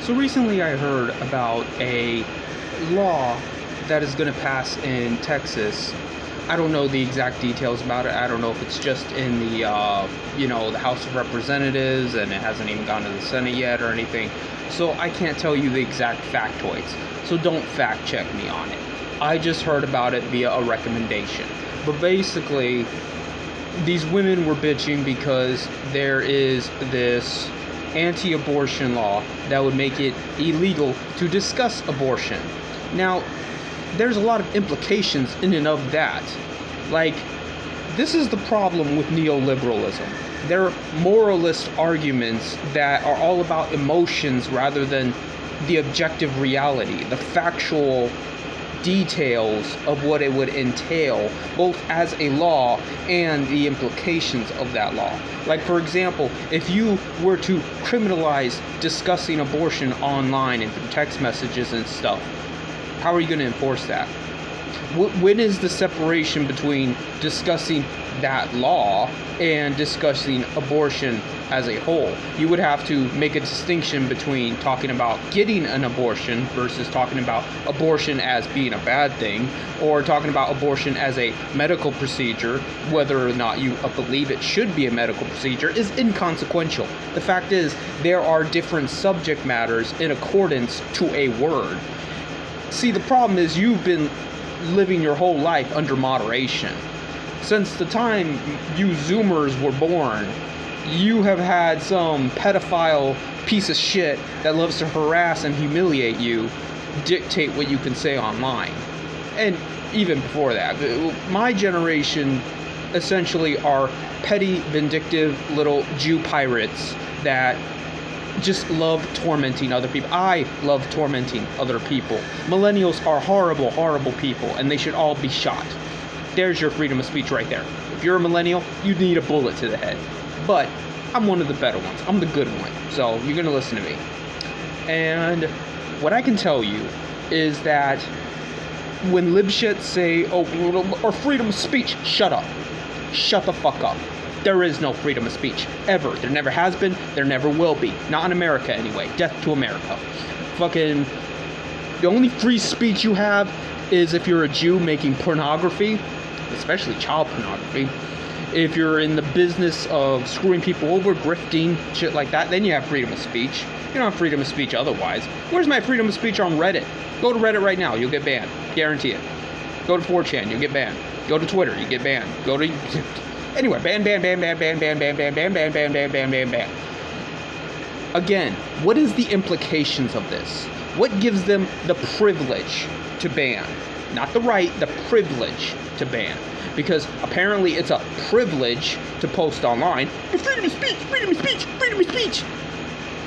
So recently I heard about a law that is going to pass in Texas. I don't know the exact details about it. I don't know if it's just in the House of Representatives and it hasn't even gone to the Senate yet or anything. So I can't tell you the exact factoids. So don't fact check me on it. I just heard about it via a recommendation. But basically, these women were bitching because there is this anti-abortion law that would make it illegal to discuss abortion. Now, there's a lot of implications in and of that. Like, this is the problem with neoliberalism. They're moralist arguments that are all about emotions rather than the objective reality, the factual details of what it would entail, both as a law and the implications of that law. Like, for example, if you were to criminalize discussing abortion online and through text messages and stuff, how are you going to enforce that? When is the separation between discussing that law and discussing abortion as a whole? You would have to make a distinction between talking about getting an abortion versus talking about abortion as being a bad thing, or talking about abortion as a medical procedure. Whether or not you believe it should be a medical procedure is inconsequential. The fact is, there are different subject matters in accordance to a word. See, the problem is you've been living your whole life under moderation. Since the time you Zoomers were born, you have had some pedophile piece of shit that loves to harass and humiliate you dictate what you can say online. And even before that, my generation essentially are petty, vindictive little Jew pirates that just love tormenting other people. I love tormenting other people. Millennials are horrible, horrible people, and they should all be shot. There's your freedom of speech right there. If you're a millennial, you need a bullet to the head. But I'm one of the better ones. I'm the good one. So you're going to listen to me. And what I can tell you is that when libshits say, or freedom of speech, shut up. Shut the fuck up. There is no freedom of speech, ever. There never has been, there never will be. Not in America, anyway. Death to America. Fucking, the only free speech you have is if you're a Jew making pornography, especially child pornography. If you're in the business of screwing people over, grifting, shit like that, then you have freedom of speech. You don't have freedom of speech otherwise. Where's my freedom of speech on Reddit? Go to Reddit right now, you'll get banned. Guarantee it. Go to 4chan, you'll get banned. Go to Twitter, you get banned. Go to... Anywhere, ban. Again, what is the implications of this? What gives them the privilege to ban? Not the right, the privilege to ban. Because apparently it's a privilege to post online. Freedom of speech, freedom of speech, freedom of speech.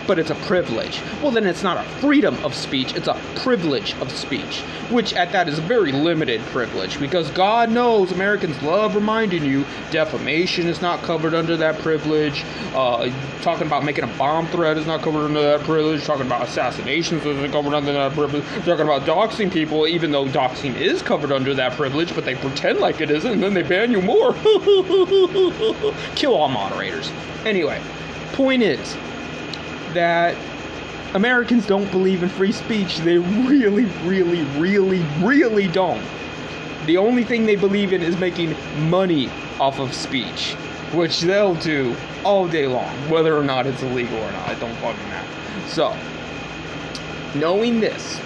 But it's a privilege. Well, then it's not a freedom of speech, it's a privilege of speech. Which at that is a very limited privilege, because God knows Americans love reminding you defamation is not covered under that privilege. Talking about making a bomb threat is not covered under that privilege. Talking about assassinations isn't covered under that privilege. Talking about doxing people, even though doxing is covered under that privilege, but they pretend like it isn't, and then they ban you more. Kill all moderators. Anyway, point is that Americans don't believe in free speech. They really, really, really, really don't. The only thing they believe in is making money off of speech, which they'll do all day long, whether or not it's illegal or not. It don't fucking matter. So, knowing this,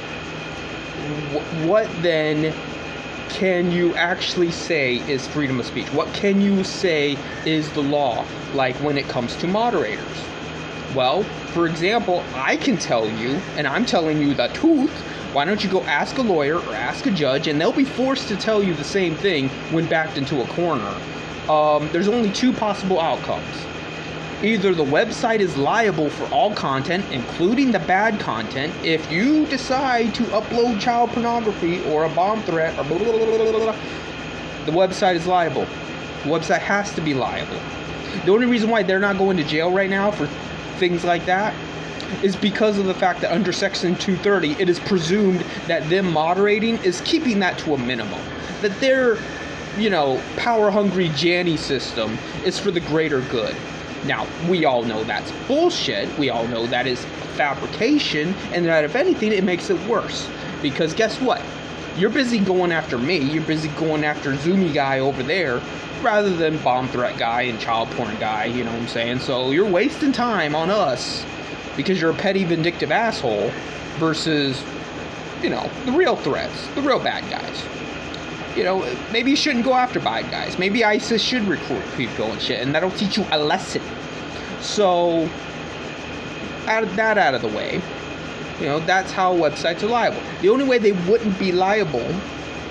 what then can you actually say is freedom of speech? What can you say is the law, like when it comes to moderators? Well, for example, I can tell you, and I'm telling you the truth, why don't you go ask a lawyer or ask a judge, and they'll be forced to tell you the same thing when backed into a corner. There's only two possible outcomes. Either the website is liable for all content, including the bad content, if you decide to upload child pornography or a bomb threat or blah, blah, blah, blah, blah, blah, the website is liable. The website has to be liable. The only reason why they're not going to jail right now for things like that is because of the fact that under Section 230, it is presumed that them moderating is keeping that to a minimum. That their, power-hungry Janny system is for the greater good. Now, we all know that's bullshit. We all know that is fabrication, and that if anything, it makes it worse. Because guess what? You're busy going after me. You're busy going after Zoomy guy over there, rather than bomb threat guy and child porn guy, you know what I'm saying? So you're wasting time on us because you're a petty, vindictive asshole versus, you know, the real threats, the real bad guys. You know, maybe you shouldn't go after bad guys. Maybe ISIS should recruit people and shit, and that'll teach you a lesson. So, out of the way, you know, that's how websites are liable. The only way they wouldn't be liable,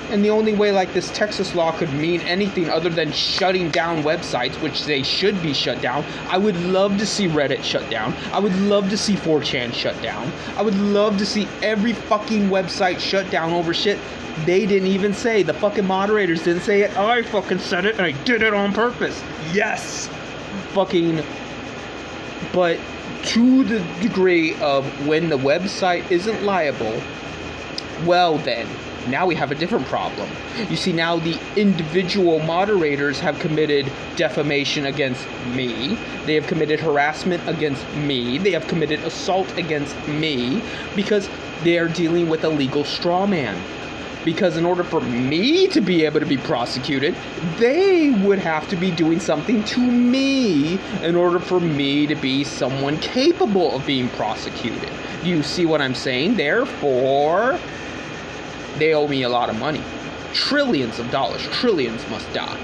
and the only way like this Texas law could mean anything other than shutting down websites, which they should be shut down. I would love to see Reddit shut down. I would love to see 4chan shut down. I would love to see every fucking website shut down over shit they didn't even say. The fucking moderators didn't say it. I fucking said it, and I did it on purpose. Yes! Fucking... But to the degree of when the website isn't liable, well then, now we have a different problem. You see, now the individual moderators have committed defamation against me. They have committed harassment against me. They have committed assault against me because they are dealing with a legal straw man. Because in order for me to be able to be prosecuted, they would have to be doing something to me in order for me to be someone capable of being prosecuted. Do you see what I'm saying? Therefore, they owe me a lot of money. Trillions of dollars. Trillions must die.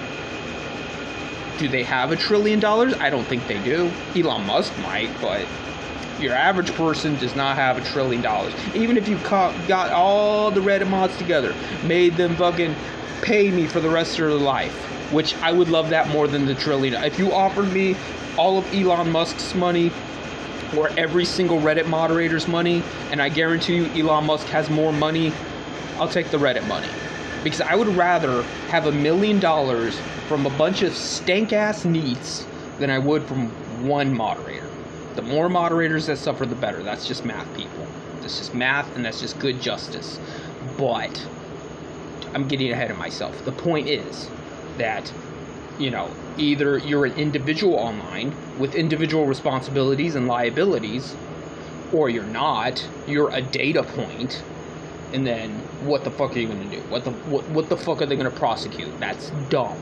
Do they have $1 trillion? I don't think they do. Elon Musk might, but your average person does not have $1 trillion. Even if you got all the Reddit mods together, made them fucking pay me for the rest of their life, which I would love that more than the $1 trillion. If you offered me all of Elon Musk's money, or every single Reddit moderator's money, and I guarantee you Elon Musk has more money, I'll take the Reddit money. Because I would rather have $1 million from a bunch of stank-ass neats than I would from one moderator. The more moderators that suffer, the better. That's just math, people. That's just math, and that's just good justice. But I'm getting ahead of myself. The point is that, you know, either you're an individual online with individual responsibilities and liabilities, or you're not. You're a data point. And then what the fuck are you going to do? What the fuck are they going to prosecute? That's dumb.